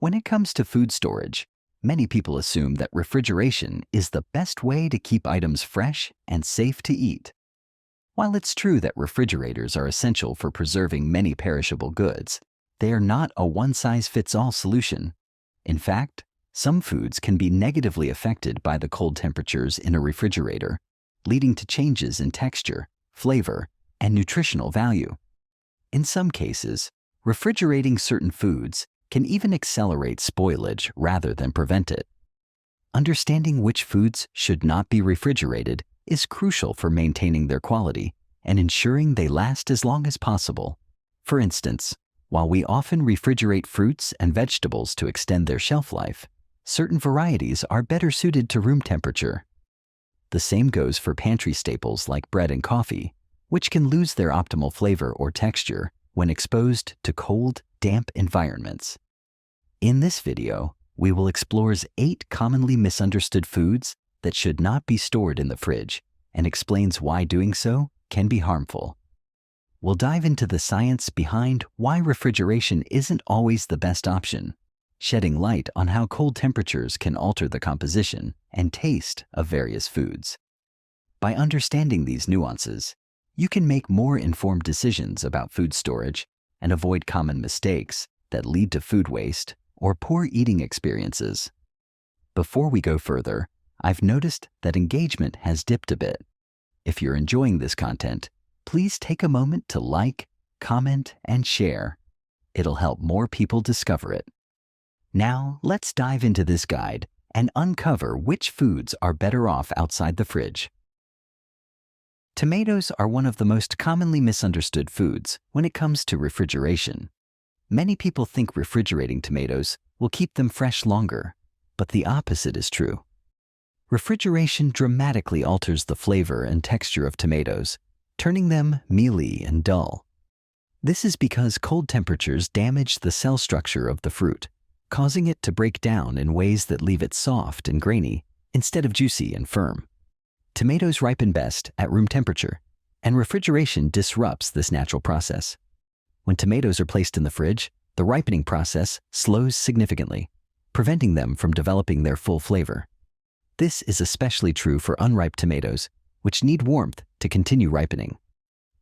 When it comes to food storage, many people assume that refrigeration is the best way to keep items fresh and safe to eat. While it's true that refrigerators are essential for preserving many perishable goods, they are not a one-size-fits-all solution. In fact, some foods can be negatively affected by the cold temperatures in a refrigerator, leading to changes in texture, flavor, and nutritional value. In some cases, refrigerating certain foods can even accelerate spoilage rather than prevent it. Understanding which foods should not be refrigerated is crucial for maintaining their quality and ensuring they last as long as possible. For instance, while we often refrigerate fruits and vegetables to extend their shelf life, certain varieties are better suited to room temperature. The same goes for pantry staples like bread and coffee, which can lose their optimal flavor or texture when exposed to cold, damp environments. In this video, we will explore 8 commonly misunderstood foods that should not be stored in the fridge and explains why doing so can be harmful. We'll dive into the science behind why refrigeration isn't always the best option, shedding light on how cold temperatures can alter the composition and taste of various foods. By understanding these nuances, you can make more informed decisions about food storage and avoid common mistakes that lead to food waste or poor eating experiences. Before we go further, I've noticed that engagement has dipped a bit. If you're enjoying this content, please take a moment to like, comment, and share. It'll help more people discover it. Now, let's dive into this guide and uncover which foods are better off outside the fridge. Tomatoes are one of the most commonly misunderstood foods when it comes to refrigeration. Many people think refrigerating tomatoes will keep them fresh longer, but the opposite is true. Refrigeration dramatically alters the flavor and texture of tomatoes, turning them mealy and dull. This is because cold temperatures damage the cell structure of the fruit, causing it to break down in ways that leave it soft and grainy instead of juicy and firm. Tomatoes ripen best at room temperature, and refrigeration disrupts this natural process. When tomatoes are placed in the fridge, the ripening process slows significantly, preventing them from developing their full flavor. This is especially true for unripe tomatoes, which need warmth to continue ripening.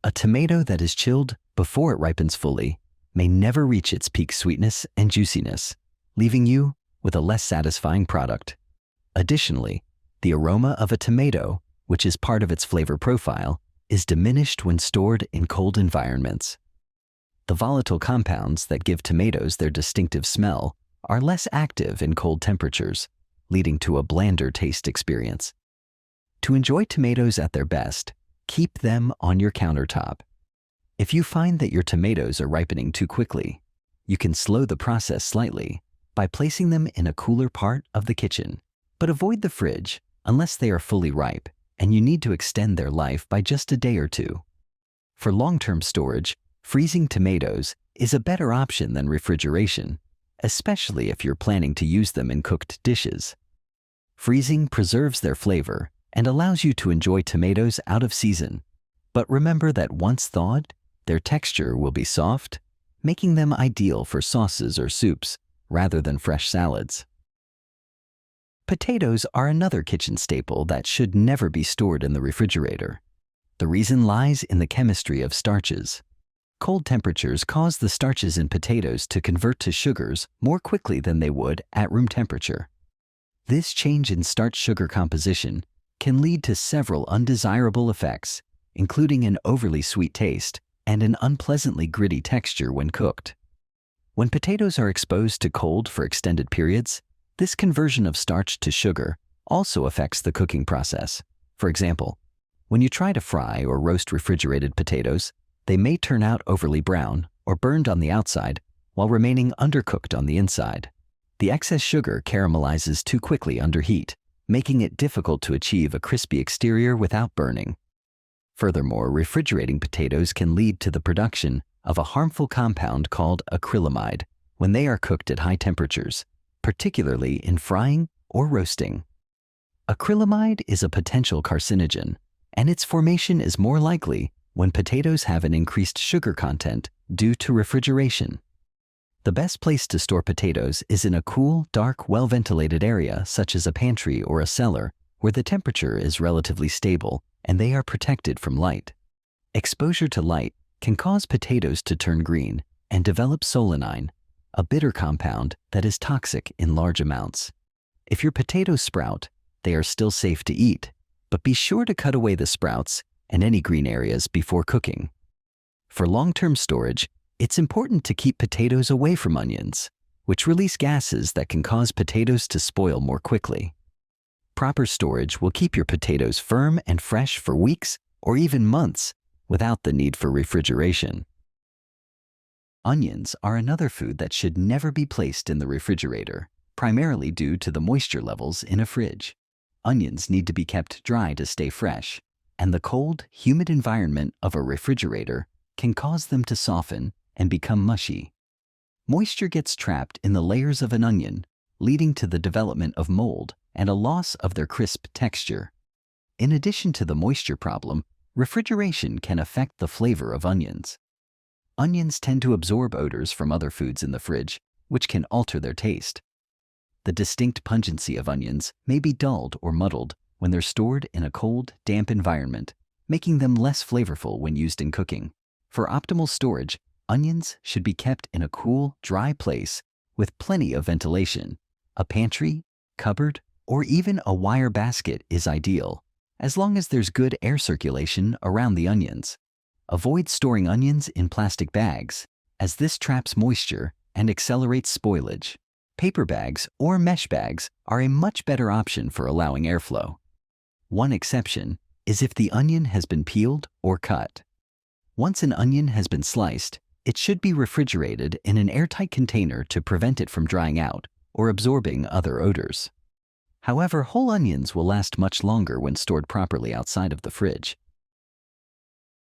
A tomato that is chilled before it ripens fully may never reach its peak sweetness and juiciness, leaving you with a less satisfying product. Additionally, the aroma of a tomato, which is part of its flavor profile, is diminished when stored in cold environments. The volatile compounds that give tomatoes their distinctive smell are less active in cold temperatures, leading to a blander taste experience. To enjoy tomatoes at their best, keep them on your countertop. If you find that your tomatoes are ripening too quickly, you can slow the process slightly by placing them in a cooler part of the kitchen, but avoid the fridge unless they are fully ripe and you need to extend their life by just a day or two. For long-term storage, freezing tomatoes is a better option than refrigeration, especially if you're planning to use them in cooked dishes. Freezing preserves their flavor and allows you to enjoy tomatoes out of season. But remember that once thawed, their texture will be soft, making them ideal for sauces or soups rather than fresh salads. Potatoes are another kitchen staple that should never be stored in the refrigerator. The reason lies in the chemistry of starches. Cold temperatures cause the starches in potatoes to convert to sugars more quickly than they would at room temperature. This change in starch-sugar composition can lead to several undesirable effects, including an overly sweet taste and an unpleasantly gritty texture when cooked. When potatoes are exposed to cold for extended periods, this conversion of starch to sugar also affects the cooking process. For example, when you try to fry or roast refrigerated potatoes, they may turn out overly brown or burned on the outside while remaining undercooked on the inside. The excess sugar caramelizes too quickly under heat, making it difficult to achieve a crispy exterior without burning. Furthermore, refrigerating potatoes can lead to the production of a harmful compound called acrylamide when they are cooked at high temperatures, particularly in frying or roasting. Acrylamide is a potential carcinogen, and its formation is more likely when potatoes have an increased sugar content due to refrigeration. The best place to store potatoes is in a cool, dark, well-ventilated area such as a pantry or a cellar where the temperature is relatively stable and they are protected from light. Exposure to light can cause potatoes to turn green and develop solanine, a bitter compound that is toxic in large amounts. If your potatoes sprout, they are still safe to eat, but be sure to cut away the sprouts and any green areas before cooking. For long-term storage, it's important to keep potatoes away from onions, which release gases that can cause potatoes to spoil more quickly. Proper storage will keep your potatoes firm and fresh for weeks or even months without the need for refrigeration. Onions are another food that should never be placed in the refrigerator, primarily due to the moisture levels in a fridge. Onions need to be kept dry to stay fresh, and the cold, humid environment of a refrigerator can cause them to soften and become mushy. Moisture gets trapped in the layers of an onion, leading to the development of mold and a loss of their crisp texture. In addition to the moisture problem, refrigeration can affect the flavor of onions. Onions tend to absorb odors from other foods in the fridge, which can alter their taste. The distinct pungency of onions may be dulled or muddled when they're stored in a cold, damp environment, making them less flavorful when used in cooking. For optimal storage, onions should be kept in a cool, dry place with plenty of ventilation. A pantry, cupboard, or even a wire basket is ideal, as long as there's good air circulation around the onions. Avoid storing onions in plastic bags, as this traps moisture and accelerates spoilage. Paper bags or mesh bags are a much better option for allowing airflow. One exception is if the onion has been peeled or cut. Once an onion has been sliced, it should be refrigerated in an airtight container to prevent it from drying out or absorbing other odors. However, whole onions will last much longer when stored properly outside of the fridge.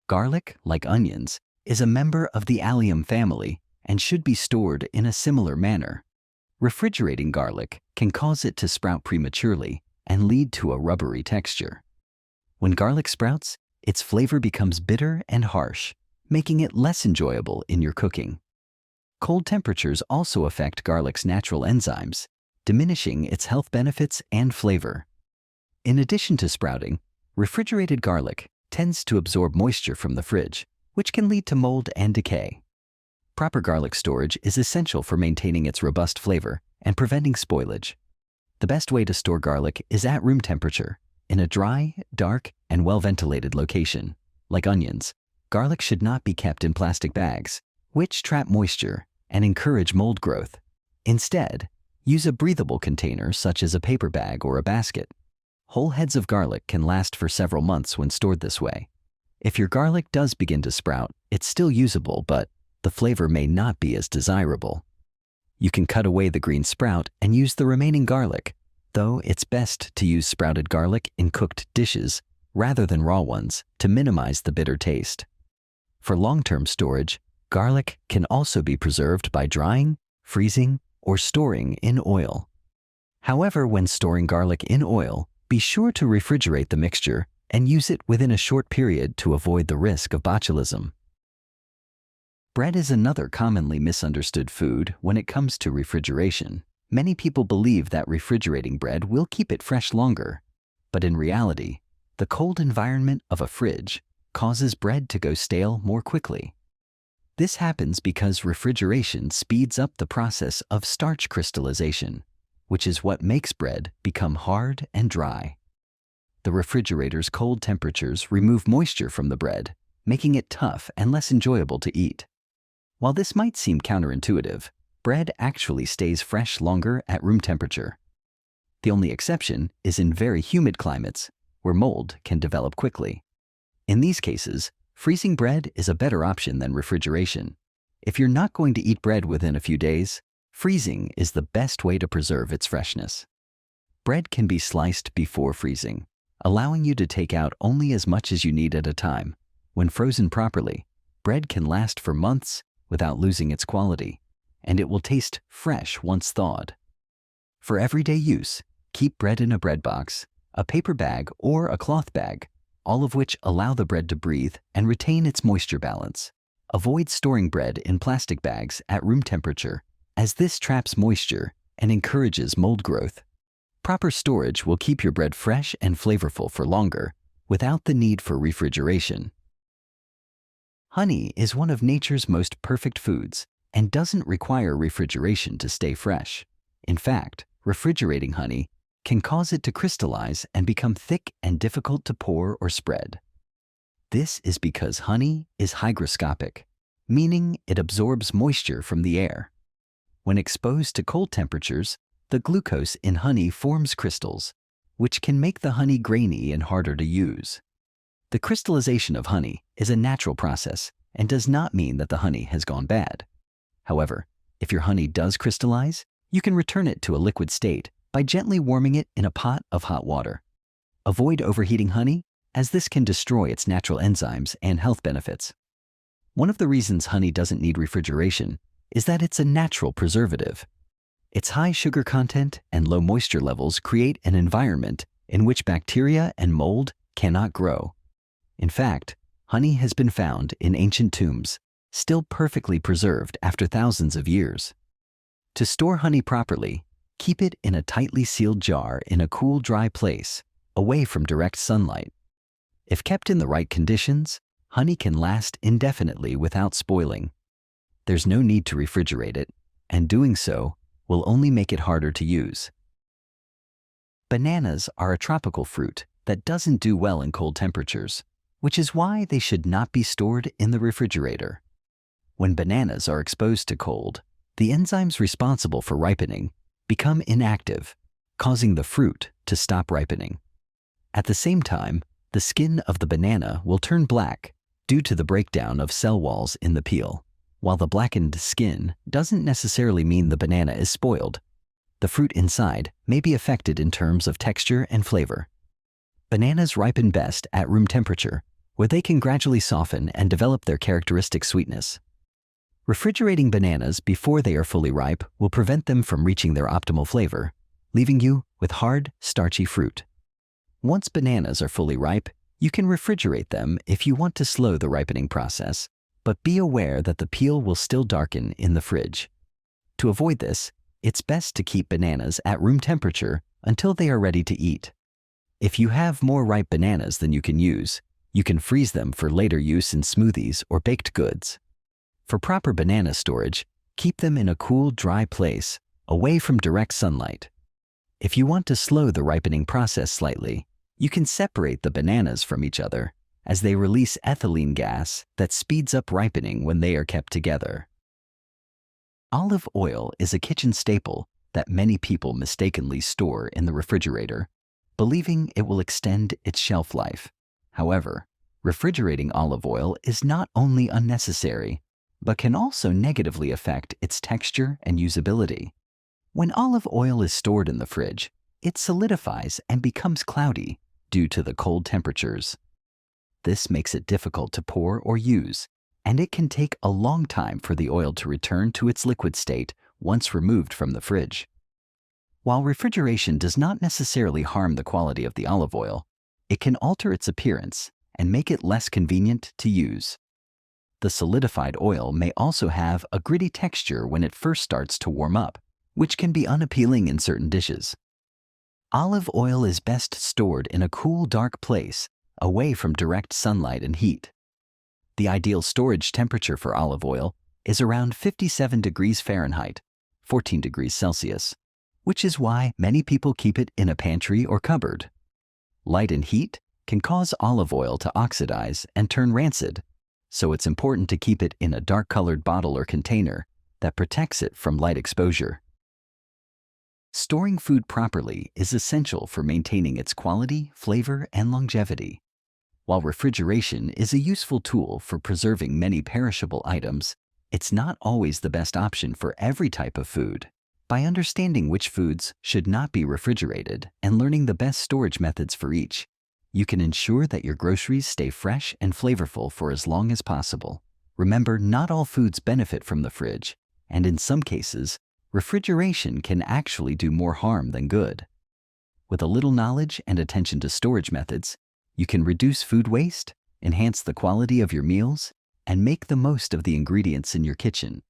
Garlic, like onions, is a member of the allium family and should be stored in a similar manner. Refrigerating garlic can cause it to sprout prematurely and lead to a rubbery texture. When garlic sprouts, its flavor becomes bitter and harsh, making it less enjoyable in your cooking. Cold temperatures also affect garlic's natural enzymes, diminishing its health benefits and flavor. In addition to sprouting, refrigerated garlic tends to absorb moisture from the fridge, which can lead to mold and decay. Proper garlic storage is essential for maintaining its robust flavor and preventing spoilage. The best way to store garlic is at room temperature, in a dry, dark, and well-ventilated location. Like onions, garlic should not be kept in plastic bags, which trap moisture and encourage mold growth. Instead, use a breathable container such as a paper bag or a basket. Whole heads of garlic can last for several months when stored this way. If your garlic does begin to sprout, it's still usable, but the flavor may not be as desirable. You can cut away the green sprout and use the remaining garlic, though it's best to use sprouted garlic in cooked dishes rather than raw ones to minimize the bitter taste. For long-term storage, garlic can also be preserved by drying, freezing, or storing in oil. However, when storing garlic in oil, be sure to refrigerate the mixture and use it within a short period to avoid the risk of botulism. Bread is another commonly misunderstood food when it comes to refrigeration. Many people believe that refrigerating bread will keep it fresh longer, but in reality, the cold environment of a fridge causes bread to go stale more quickly. This happens because refrigeration speeds up the process of starch crystallization, which is what makes bread become hard and dry. The refrigerator's cold temperatures remove moisture from the bread, making it tough and less enjoyable to eat. While this might seem counterintuitive, bread actually stays fresh longer at room temperature. The only exception is in very humid climates, where mold can develop quickly. In these cases, freezing bread is a better option than refrigeration. If you're not going to eat bread within a few days, freezing is the best way to preserve its freshness. Bread can be sliced before freezing, allowing you to take out only as much as you need at a time. When frozen properly, bread can last for months without losing its quality, and it will taste fresh once thawed. For everyday use, keep bread in a bread box, a paper bag, or a cloth bag, all of which allow the bread to breathe and retain its moisture balance. Avoid storing bread in plastic bags at room temperature, as this traps moisture and encourages mold growth. Proper storage will keep your bread fresh and flavorful for longer, without the need for refrigeration. Honey is one of nature's most perfect foods and doesn't require refrigeration to stay fresh. In fact, refrigerating honey can cause it to crystallize and become thick and difficult to pour or spread. This is because honey is hygroscopic, meaning it absorbs moisture from the air. When exposed to cold temperatures, the glucose in honey forms crystals, which can make the honey grainy and harder to use. The crystallization of honey is a natural process and does not mean that the honey has gone bad. However, if your honey does crystallize, you can return it to a liquid state by gently warming it in a pot of hot water. Avoid overheating honey, as this can destroy its natural enzymes and health benefits. One of the reasons honey doesn't need refrigeration is that it's a natural preservative. Its high sugar content and low moisture levels create an environment in which bacteria and mold cannot grow. In fact, honey has been found in ancient tombs, still perfectly preserved after thousands of years. To store honey properly, keep it in a tightly sealed jar in a cool, dry place, away from direct sunlight. If kept in the right conditions, honey can last indefinitely without spoiling. There's no need to refrigerate it, and doing so will only make it harder to use. Bananas are a tropical fruit that doesn't do well in cold temperatures, which is why they should not be stored in the refrigerator. When bananas are exposed to cold, the enzymes responsible for ripening become inactive, causing the fruit to stop ripening. At the same time, the skin of the banana will turn black due to the breakdown of cell walls in the peel. While the blackened skin doesn't necessarily mean the banana is spoiled, the fruit inside may be affected in terms of texture and flavor. Bananas ripen best at room temperature, where they can gradually soften and develop their characteristic sweetness. Refrigerating bananas before they are fully ripe will prevent them from reaching their optimal flavor, leaving you with hard, starchy fruit. Once bananas are fully ripe, you can refrigerate them if you want to slow the ripening process, but be aware that the peel will still darken in the fridge. To avoid this, it's best to keep bananas at room temperature until they are ready to eat. If you have more ripe bananas than you can freeze them for later use in smoothies or baked goods. For proper banana storage, keep them in a cool, dry place, away from direct sunlight. If you want to slow the ripening process slightly, you can separate the bananas from each other, as they release ethylene gas that speeds up ripening when they are kept together. Olive oil is a kitchen staple that many people mistakenly store in the refrigerator, believing it will extend its shelf life. However, refrigerating olive oil is not only unnecessary, but can also negatively affect its texture and usability. When olive oil is stored in the fridge, it solidifies and becomes cloudy due to the cold temperatures. This makes it difficult to pour or use, and it can take a long time for the oil to return to its liquid state once removed from the fridge. While refrigeration does not necessarily harm the quality of the olive oil, it can alter its appearance and make it less convenient to use. The solidified oil may also have a gritty texture when it first starts to warm up, which can be unappealing in certain dishes. Olive oil is best stored in a cool, dark place, away from direct sunlight and heat. The ideal storage temperature for olive oil is around 57 degrees Fahrenheit, 14 degrees Celsius, which is why many people keep it in a pantry or cupboard. Light and heat can cause olive oil to oxidize and turn rancid, so it's important to keep it in a dark-colored bottle or container that protects it from light exposure. Storing food properly is essential for maintaining its quality, flavor, and longevity. While refrigeration is a useful tool for preserving many perishable items, it's not always the best option for every type of food. By understanding which foods should not be refrigerated and learning the best storage methods for each, you can ensure that your groceries stay fresh and flavorful for as long as possible. Remember, not all foods benefit from the fridge, and in some cases, refrigeration can actually do more harm than good. With a little knowledge and attention to storage methods, you can reduce food waste, enhance the quality of your meals, and make the most of the ingredients in your kitchen.